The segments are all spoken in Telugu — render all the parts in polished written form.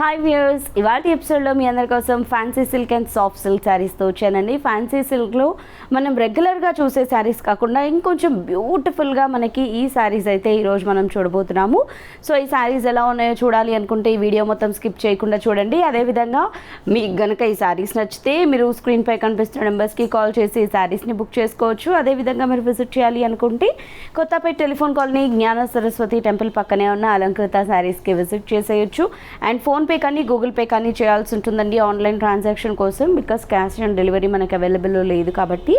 హాయ్ వ్యూయర్స్, ఇవాళ ఎపిసోడ్లో మీ అందరి కోసం fancy silk and soft silk శారీస్తో వచ్చానండి. ఫ్యాన్సీ సిల్క్లో మనం రెగ్యులర్గా చూసే శారీస్ కాకుండా ఇంకొంచెం బ్యూటిఫుల్గా మనకి ఈ శారీస్ అయితే ఈరోజు మనం చూడబోతున్నాము. సో ఈ శారీస్ ఎలా ఉన్నాయో చూడాలి అనుకుంటే ఈ వీడియో మొత్తం స్కిప్ చేయకుండా చూడండి. అదేవిధంగా మీకు గనక ఈ శారీస్ నచ్చితే మీరు స్క్రీన్పై కనిపిస్తున్న నెంబర్స్కి కాల్ చేసి ఈ శారీస్ని బుక్ చేసుకోవచ్చు. అదేవిధంగా మీరు విజిట్ చేయాలి అనుకుంటే కొత్తపేట టెలిఫోన్ కాలనీ జ్ఞాన సరస్వతి టెంపుల్ పక్కనే ఉన్న అలంకృత శారీస్కి విజిట్ చేసేయచ్చు. అండ్ ఫోన్పే కానీ గూగుల్ పే కానీ చేయాల్సి ఉంటుందండి ఆన్లైన్ ట్రాన్సాక్షన్ కోసం, బికాస్ క్యాష్ ఆన్ డెలివరీ మనకు అవైలబుల్లో లేదు కాబట్టి.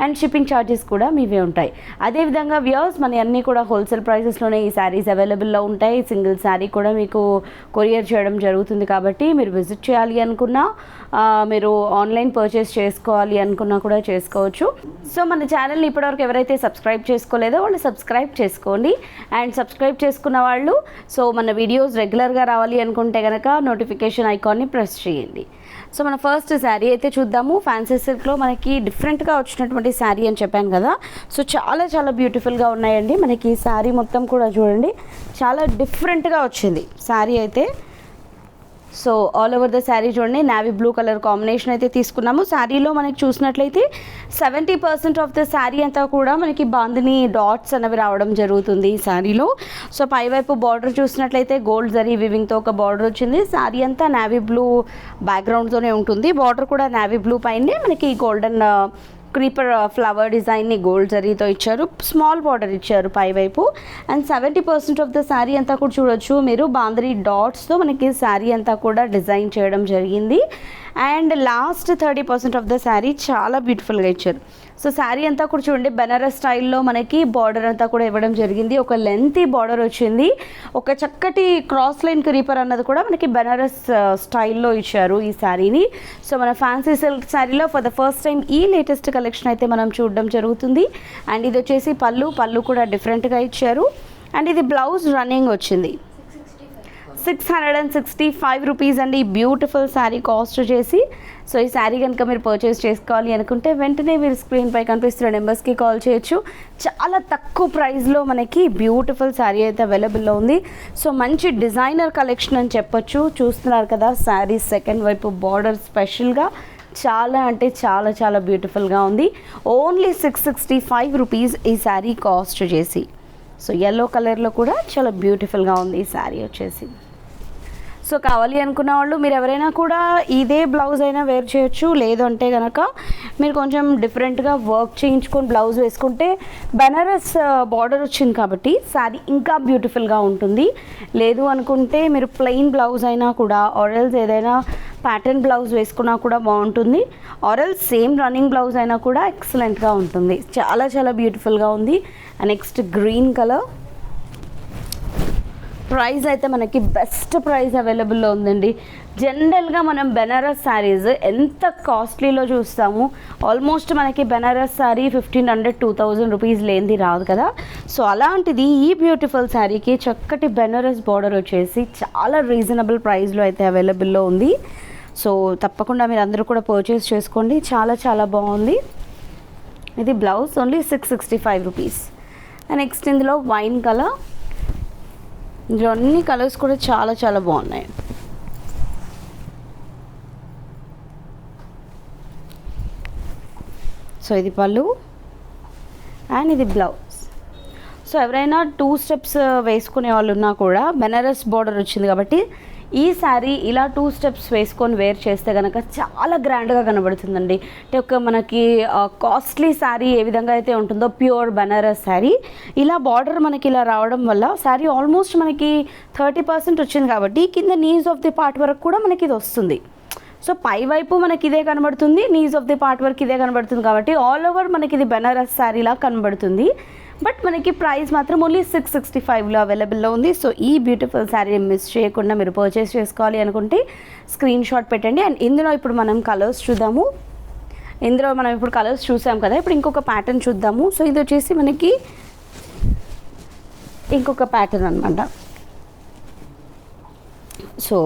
అండ్ షిప్పింగ్ ఛార్జెస్ కూడా మీవే ఉంటాయి. అదేవిధంగా వ్యూయర్స్ మన అన్నీ కూడా హోల్సేల్ ప్రైసెస్లోనే ఈ శారీస్ అవైలబుల్లో ఉంటాయి. సింగిల్ శారీ కూడా మీకు కొరియర్ చేయడం జరుగుతుంది కాబట్టి మీరు విజిట్ చేయాలి అనుకున్నా, మీరు ఆన్లైన్ పర్చేస్ చేసుకోవాలి అనుకున్నా కూడా చేసుకోవచ్చు. సో మన ఛానల్ని ఇప్పటివరకు ఎవరైతే సబ్స్క్రైబ్ చేసుకోలేదో వాళ్ళు సబ్స్క్రైబ్ చేసుకోండి. అండ్ సబ్స్క్రైబ్ చేసుకున్న వాళ్ళు సో మన వీడియోస్ రెగ్యులర్గా రావాలి అనుకుంటే కనుక నోటిఫికేషన్ ఐకాన్ని ప్రెస్ చేయండి. సో మన ఫస్ట్ శారీ అయితే చూద్దాము. ఫ్యాన్సీ సిల్క్లో మనకి డిఫరెంట్గా వచ్చినటువంటి శారీ అని చెప్పాను కదా. సో చాలా చాలా బ్యూటిఫుల్గా ఉన్నాయండి. మనకి ఈ శారీ మొత్తం కూడా చూడండి చాలా డిఫరెంట్గా వచ్చింది శారీ అయితే. So all over the sari చూడండి నావీ బ్లూ కలర్ కాంబినేషన్ అయితే తీసుకున్నాము. శారీలో మనకి చూసినట్లయితే 70% ఆఫ్ ద శారీ అంతా కూడా మనకి బాందిని డాట్స్ అనేవి రావడం జరుగుతుంది ఈ శారీలో. సో పైవైపు బార్డర్ చూసినట్లయితే గోల్డ్ జరీ వివింగ్తో ఒక బార్డర్ వచ్చింది. శారీ అంతా నావీ బ్లూ బ్యాక్గ్రౌండ్తోనే ఉంటుంది. బార్డర్ కూడా నావీ బ్లూ పైనే మనకి గోల్డెన్ క్రీపర్ ఫ్లవర్ డిజైన్ని గోల్డ్ జరీతో ఇచ్చారు. స్మాల్ బార్డర్ ఇచ్చారు పైవైపు. అండ్ 70% ఆఫ్ ద శారీ అంతా కూడా చూడొచ్చు మీరు బాందరీ డాట్స్తో మనకి శారీ అంతా కూడా డిజైన్ చేయడం జరిగింది. And last 30% of the sari చాలా బ్యూటిఫుల్గా ఇచ్చారు. సో శారీ అంతా కూడా చూడండి బెనారస్ స్టైల్లో మనకి బార్డర్ అంతా కూడా ఇవ్వడం జరిగింది. ఒక లెంతీ బార్డర్ వచ్చింది. ఒక చక్కటి క్రాస్ లైన్ క్రీపర్ అన్నది కూడా మనకి బెనారస్ స్టైల్లో ఇచ్చారు ఈ శారీని. సో మన ఫ్యాన్సీ సిల్క్ శారీలో ఫర్ ద ఫస్ట్ టైం ఈ లేటెస్ట్ కలెక్షన్ అయితే మనం చూడడం జరుగుతుంది. అండ్ ఇది వచ్చేసి పళ్ళు కూడా డిఫరెంట్గా ఇచ్చారు. అండ్ ఇది బ్లౌజ్ రన్నింగ్ వచ్చింది. 665 రూపీస్ అండి బ్యూటిఫుల్ శారీ కాస్ట్ వచ్చేసి. సో ఈ శారీ కనుక మీరు పర్చేస్ చేసుకోవాలి అనుకుంటే వెంటనే మీరు స్క్రీన్పై కనిపిస్తున్న నెంబర్స్కి కాల్ చేయొచ్చు. చాలా తక్కువ ప్రైస్లో మనకి బ్యూటిఫుల్ శారీ అయితే అవైలబుల్లో ఉంది. సో మంచి డిజైనర్ కలెక్షన్ అని చెప్పొచ్చు. చూస్తున్నారు కదా శారీ సెకండ్ వైపు బార్డర్ స్పెషల్గా చాలా అంటే చాలా చాలా బ్యూటిఫుల్గా ఉంది. ఓన్లీ 665 రూపీస్ ఈ శారీ కాస్ట్ వచ్చేసి. సో ఎల్లో కలర్లో కూడా చాలా బ్యూటిఫుల్గా ఉంది ఈ శారీ వచ్చేసి. సో కావాలి అనుకున్న వాళ్ళు మీరు ఎవరైనా కూడా ఇదే బ్లౌజ్ అయినా వేర్ చేయొచ్చు. లేదు అంటే కనుక మీరు కొంచెం డిఫరెంట్గా వర్క్ చేయించుకొని బ్లౌజ్ వేసుకుంటే బెనారస్ బార్డర్ వచ్చింది కాబట్టి శారీ ఇంకా బ్యూటిఫుల్గా ఉంటుంది. లేదు అనుకుంటే మీరు ప్లెయిన్ బ్లౌజ్ అయినా కూడా ఆరెల్స్ ఏదైనా ప్యాటర్న్ బ్లౌజ్ వేసుకున్నా కూడా బాగుంటుంది. ఆరెల్స్ సేమ్ రన్నింగ్ బ్లౌజ్ అయినా కూడా ఎక్సలెంట్గా ఉంటుంది. చాలా చాలా బ్యూటిఫుల్గా ఉంది. Next green colour. ప్రైస్ అయితే మనకి బెస్ట్ ప్రైస్ అవైలబుల్లో ఉందండి. జనరల్గా మనం బెనారస్ శారీస్ ఎంత కాస్ట్లీలో చూస్తాము. ఆల్మోస్ట్ మనకి బెనారస్ శారీ 1500-2000 రూపీస్ లేనిది రాదు కదా. సో అలాంటిది ఈ బ్యూటిఫుల్ శారీకి చక్కటి బెనారస్ బార్డర్ వచ్చేసి చాలా రీజనబుల్ ప్రైస్లో అయితే అవైలబుల్లో ఉంది. సో తప్పకుండా మీరు అందరూ కూడా పర్చేస్ చేసుకోండి. చాలా చాలా బాగుంది. ఇది బ్లౌజ్ ఓన్లీ 665 రూపీస్. నెక్స్ట్ ఇందులో వైన్ కలర్. ఇందులో అన్ని కలర్స్ కూడా చాలా చాలా బాగున్నాయి. సో ఇది పళ్ళు అండ్ ఇది బ్లౌజ్. సో ఎవరైనా 2 స్టెప్స్ వేసుకునే వాళ్ళు ఉన్నా కూడా బెనారస్ బార్డర్ వచ్చింది కాబట్టి ఈ శారీ ఇలా 2 స్టెప్స్ వేసుకొని వేర్ చేస్తే కనుక చాలా గ్రాండ్గా కనబడుతుందండి. అంటే ఒక మనకి కాస్ట్లీ శారీ ఏ విధంగా అయితే ఉంటుందో ప్యూర్ బెనారస్ శారీ ఇలా బార్డర్ మనకి ఇలా రావడం వల్ల శారీ ఆల్మోస్ట్ మనకి 30% వచ్చింది కాబట్టి కింద నీస్ ఆఫ్ ది పార్ట్ వరకు కూడా మనకి ఇది వస్తుంది. సో పై వైపు మనకి ఇదే కనబడుతుంది, నీస్ ఆఫ్ ది పార్ట్ వరకు ఇదే కనబడుతుంది కాబట్టి ఆల్ ఓవర్ మనకి ఇది బెనారస్ శారీలా కనబడుతుంది. బట్ మనకి ప్రైస్ మాత్రం ఓన్లీ 665లో అవైలబుల్లో ఉంది. సో ఈ బ్యూటిఫుల్ శారీ మిస్ చేయకుండా మీరు పర్చేస్ చేసుకోవాలి అనుకుంటే స్క్రీన్ షాట్ పెట్టండి. అండ్ ఇందులో ఇప్పుడు మనం కలర్స్ చూద్దాము. ఇందులో మనం ఇప్పుడు కలర్స్ చూసాం కదా, ఇప్పుడు ఇంకొక ప్యాటర్న్ చూద్దాము. సో ఇది వచ్చేసి మనకి ఇంకొక ప్యాటర్న్ అనమాట. సో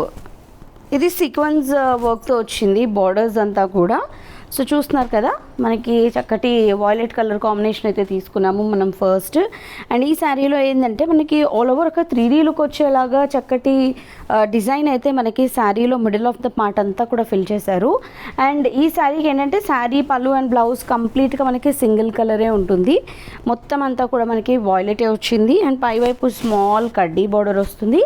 ఇది సీక్వెన్స్ వర్క్తో వచ్చింది బార్డర్స్ అంతా కూడా. సో చూస్తున్నారు కదా మనకి చక్కటి వాయిలెట్ కలర్ కాంబినేషన్ అయితే తీసుకున్నాము మనం ఫస్ట్. అండ్ ఈ శారీలో ఏంటంటే మనకి ఆల్ ఓవర్ ఒక 3D లుక్ వచ్చేలాగా చక్కటి డిజైన్ అయితే మనకి శారీలో మిడిల్ ఆఫ్ ద పార్ట్ అంతా కూడా ఫిల్ చేశారు. అండ్ ఈ శారీకి ఏంటంటే శారీ పళ్ళు అండ్ బ్లౌజ్ కంప్లీట్గా మనకి సింగిల్ కలరే ఉంటుంది. మొత్తం అంతా కూడా మనకి వాయిలెటే వచ్చింది. అండ్ పై వైపు స్మాల్ కడ్డీ బార్డర్ వస్తుంది,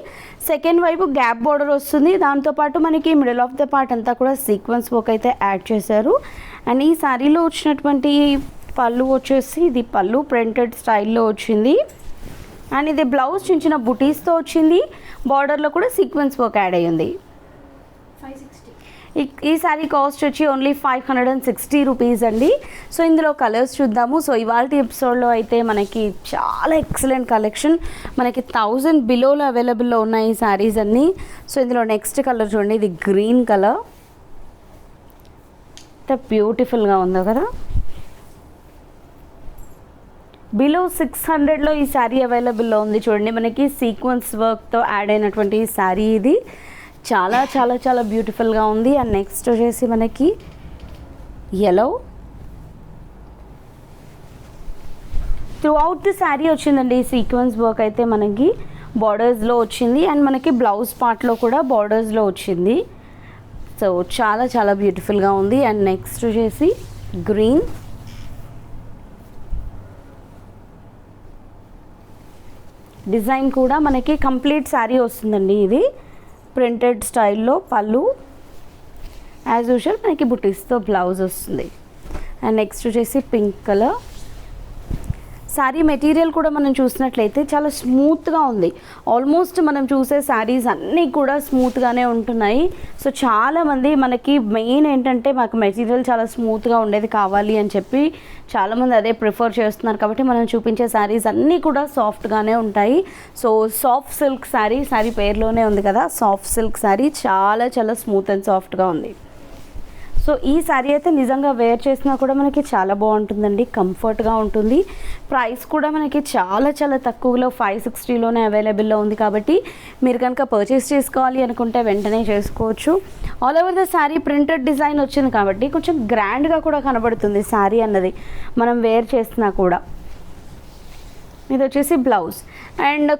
సెకండ్ వైపు గ్యాప్ బార్డర్ వస్తుంది. దాంతోపాటు మనకి మిడిల్ ఆఫ్ ద పార్ట్ అంతా కూడా సీక్వెన్స్ వర్క్ అయితే యాడ్ చేశారు. అండ్ ఈ శారీలో వచ్చినటువంటి పళ్ళు వచ్చేసి ఇది పళ్ళు ప్రింటెడ్ స్టైల్లో వచ్చింది. అండ్ ఇది బ్లౌజ్ చిన్న చిన్న బుటీస్తో వచ్చింది, బార్డర్లో కూడా సీక్వెన్స్ వర్క్ యాడ్ అయ్యింది. ఈ శారీ కాస్ట్ వచ్చి ఓన్లీ 560 రూపీస్ అండి. సో ఇందులో కలర్స్ చూద్దాము. సో ఇవాళ ఎపిసోడ్లో అయితే మనకి చాలా ఎక్సలెంట్ కలెక్షన్, మనకి 1000 బిలోలో అవైలబుల్లో ఉన్నాయి ఈ శారీస్ అన్నీ. సో ఇందులో నెక్స్ట్ కలర్ చూడండి, ఇది గ్రీన్ కలర్, ఎంత బ్యూటిఫుల్గా ఉందో కదా. బిలో 600లో ఈ శారీ అవైలబుల్లో ఉంది. చూడండి మనకి సీక్వెన్స్ వర్క్తో యాడ్ అయినటువంటి ఈ శారీ ఇది చాలా చాలా చాలా బ్యూటిఫుల్గా ఉంది. అండ్ నెక్స్ట్ వచ్చేసి మనకి yellow through out the sari వచ్చిందండి. ఈ సీక్వెన్స్ వర్క్ అయితే మనకి బార్డర్స్లో వచ్చింది అండ్ మనకి బ్లౌజ్ పార్ట్లో కూడా బార్డర్స్లో వచ్చింది. సో చాలా చాలా బ్యూటిఫుల్గా ఉంది. అండ్ నెక్స్ట్ వచ్చేసి గ్రీన్, డిజైన్ కూడా మనకి కంప్లీట్ శారీ వస్తుందండి. ఇది ప్రింటెడ్ స్టైల్లో పళ్ళు, యాజ్ యూజువల్ మనకి బుటీస్తో బ్లౌజ్ వస్తుంది. అండ్ నెక్స్ట్ వచ్చేసి పింక్ కలర్. శారీ మెటీరియల్ కూడా మనం చూసినట్లయితే చాలా స్మూత్గా ఉంది. ఆల్మోస్ట్ మనం చూసే శారీస్ అన్నీ కూడా స్మూత్గానే ఉంటున్నాయి. సో చాలామంది మనకి మెయిన్ ఏంటంటే మాకు మెటీరియల్ చాలా స్మూత్గా ఉండేది కావాలి అని చెప్పి చాలామంది అదే ప్రిఫర్ చేస్తున్నారు. కాబట్టి మనం చూపించే శారీస్ అన్నీ కూడా సాఫ్ట్గానే ఉంటాయి. సో సాఫ్ట్ సిల్క్ శారీ పేరులోనే ఉంది కదా, సాఫ్ట్ సిల్క్ శారీ చాలా చాలా స్మూత్ అండ్ సాఫ్ట్గా ఉంది. సో ఈ శారీ అయితే నిజంగా వేర్ చేసినా కూడా మనకి చాలా బాగుంటుందండి, కంఫర్ట్గా ఉంటుంది. ప్రైస్ కూడా మనకి చాలా చాలా తక్కువలో 560లోనే అవైలబుల్లో ఉంది. కాబట్టి మీరు కనుక పర్చేస్ చేసుకోవాలి అనుకుంటే వెంటనే చేసుకోవచ్చు. All over the sari printed design వచ్చింది కాబట్టి కొంచెం గ్రాండ్గా కూడా కనబడుతుంది శారీ అన్నది మనం వేర్ చేసినా కూడా. ఇది వచ్చేసి బ్లౌజ్. అండ్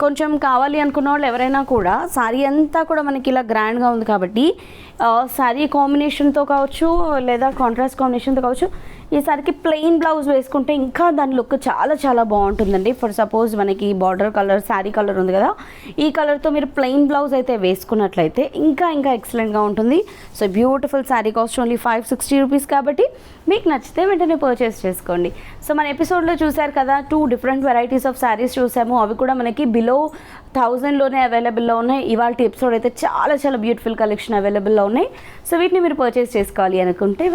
కొంచెం కావాలి అనుకున్న వాళ్ళు ఎవరైనా కూడా శారీ అంతా కూడా మనకి ఇలా గ్రాండ్గా ఉంది కాబట్టి శారీ కాంబినేషన్తో కావచ్చు లేదా కాంట్రాస్ట్ కాంబినేషన్తో కావచ్చు, ఈ శారీకి ప్లెయిన్ బ్లౌజ్ వేసుకుంటే ఇంకా దాని లుక్ చాలా చాలా బాగుంటుందండి. ఫర్ సపోజ్ మనకి బార్డర్ కలర్ శారీ కలర్ ఉంది కదా, ఈ కలర్తో మీరు ప్లెయిన్ బ్లౌజ్ అయితే వేసుకున్నట్లయితే ఇంకా ఇంకా ఎక్సలెంట్గా ఉంటుంది. So beautiful sari cost only 560 rupees. కాబట్టి మీకు నచ్చితే వెంటనే పర్చేస్ చేసుకోండి. సో మన ఎపిసోడ్లో చూసారు కదా, 2 డిఫరెంట్ వెరైటీస్ ఆఫ్ శారీస్ చూసాము. అవి కూడా మనకి బిలో 1000లోనే అవైలబుల్లో ఉన్నాయి. ఇవాళ ఎపిసోడ్ అయితే చాలా చాలా బ్యూటిఫుల్ కలెక్షన్ అవైలబుల్లో ఉన్నాయి. సో వీటిని మీరు పర్చేస్ చేసుకోవాలి అనుకుంటే